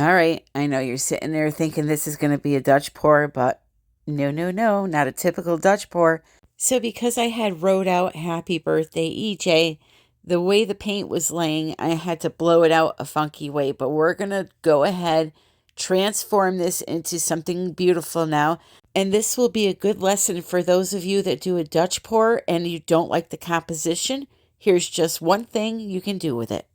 All right, I know you're sitting there thinking this is going to be a Dutch pour, but no, no, no, not a typical Dutch pour. So because I had wrote out Happy Birthday EJ, the way the paint was laying, I had to blow it out a funky way, but we're going to go ahead, transform this into something beautiful now. And this will be a good lesson for those of you that do a Dutch pour and you don't like the composition. Here's just one thing you can do with it.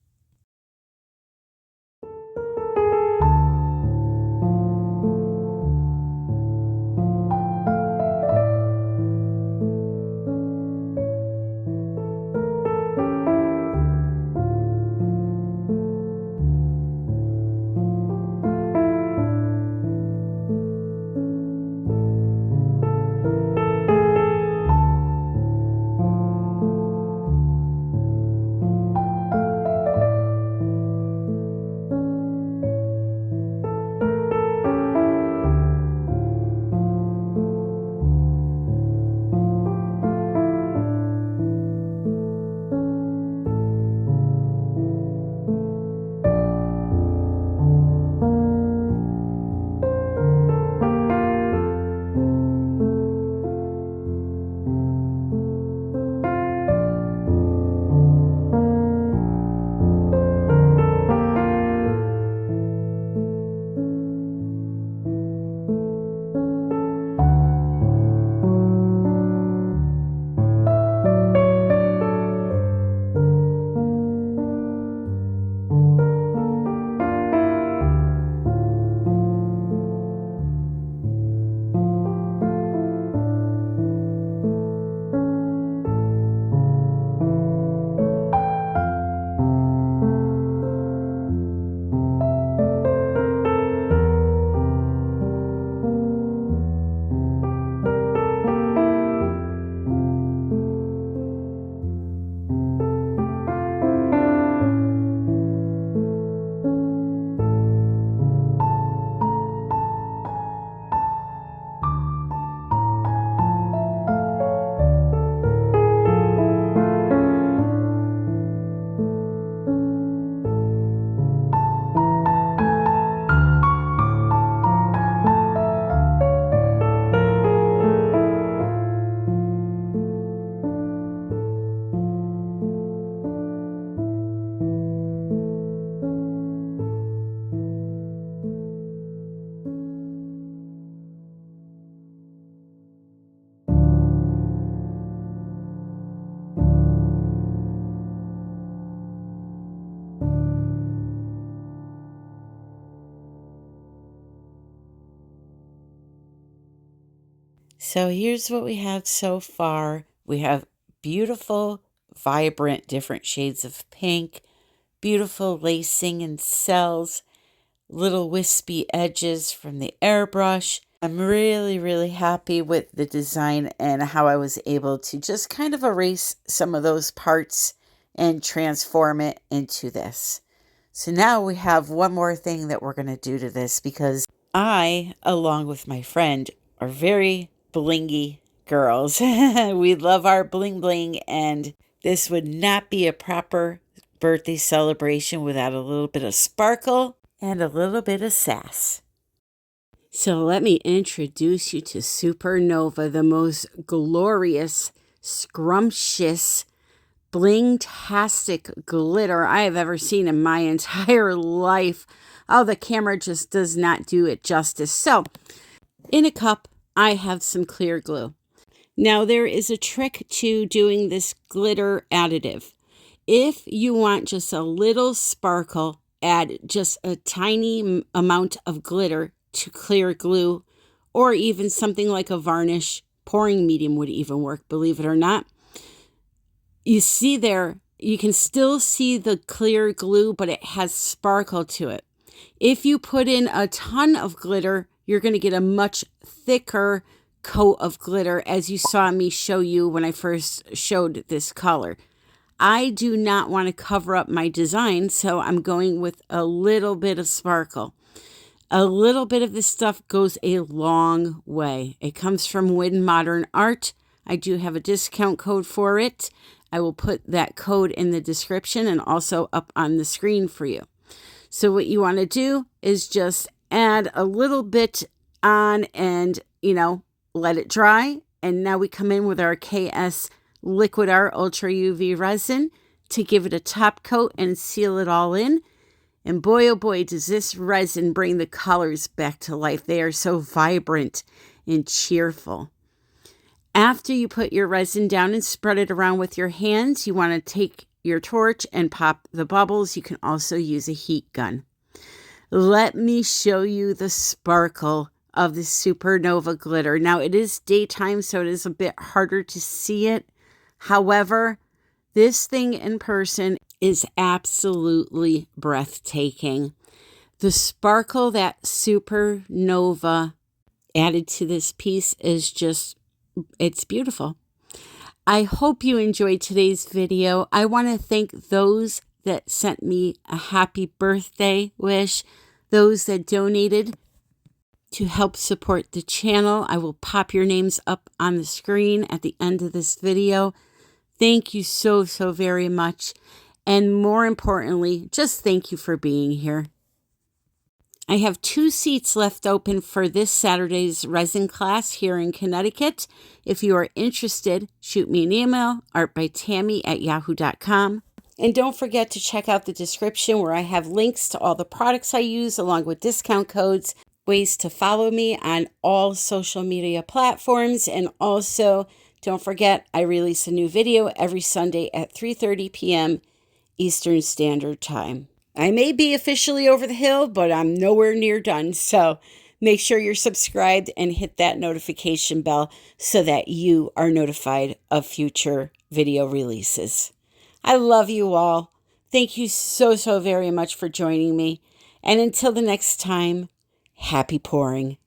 So here's what we have so far. We have beautiful, vibrant, different shades of pink, beautiful lacing and cells, little wispy edges from the airbrush. I'm really, really happy with the design and how I was able to just kind of erase some of those parts and transform it into this. So now we have one more thing that we're going to do to this because I, along with my friend, are very blingy girls. We love our bling bling, and this would not be a proper birthday celebration without a little bit of sparkle and a little bit of sass. So let me introduce you to Supernova, the most glorious, scrumptious, bling-tastic glitter I have ever seen in my entire life. Oh, the camera just does not do it justice. So, in a cup, I have some clear glue. Now, there is a trick to doing this glitter additive. If you want just a little sparkle, add just a tiny amount of glitter to clear glue, or even something like a varnish. Pouring medium would even work, believe it or not. You see there, you can still see the clear glue, but it has sparkle to it. If you put in a ton of glitter, you're going to get a much thicker coat of glitter, as you saw me show you when I first showed this color. I do not want to cover up my design, so I'm going with a little bit of sparkle. A little bit of this stuff goes a long way. It comes from WYNN Modern Art. I do have a discount code for it. I will put that code in the description and also up on the screen for you. So what you want to do is just add a little bit on and, let it dry. And now we come in with our KS Liquid Art Ultra UV resin to give it a top coat and seal it all in. And boy, oh boy, does this resin bring the colors back to life. They are so vibrant and cheerful. After you put your resin down and spread it around with your hands, you want to take your torch and pop the bubbles. You can also use a heat gun. Let me show you the sparkle of the supernova glitter. Now, it is daytime, so it is a bit harder to see it. However, this thing in person is absolutely breathtaking. The sparkle that supernova added to this piece is it's beautiful. I hope you enjoyed today's video. I want to thank those that sent me a happy birthday wish, those that donated to help support the channel. I will pop your names up on the screen at the end of this video. Thank you so, so very much. And more importantly, just thank you for being here. I have 2 seats left open for this Saturday's resin class here in Connecticut. If you are interested, shoot me an email, artbytammy@yahoo.com. And don't forget to check out the description where I have links to all the products I use along with discount codes, ways to follow me on all social media platforms. And also, don't forget, I release a new video every Sunday at 3:30 p.m. Eastern Standard Time. I may be officially over the hill, but I'm nowhere near done. So make sure you're subscribed and hit that notification bell so that you are notified of future video releases. I love you all. Thank you so, so very much for joining me. And until the next time, happy pouring.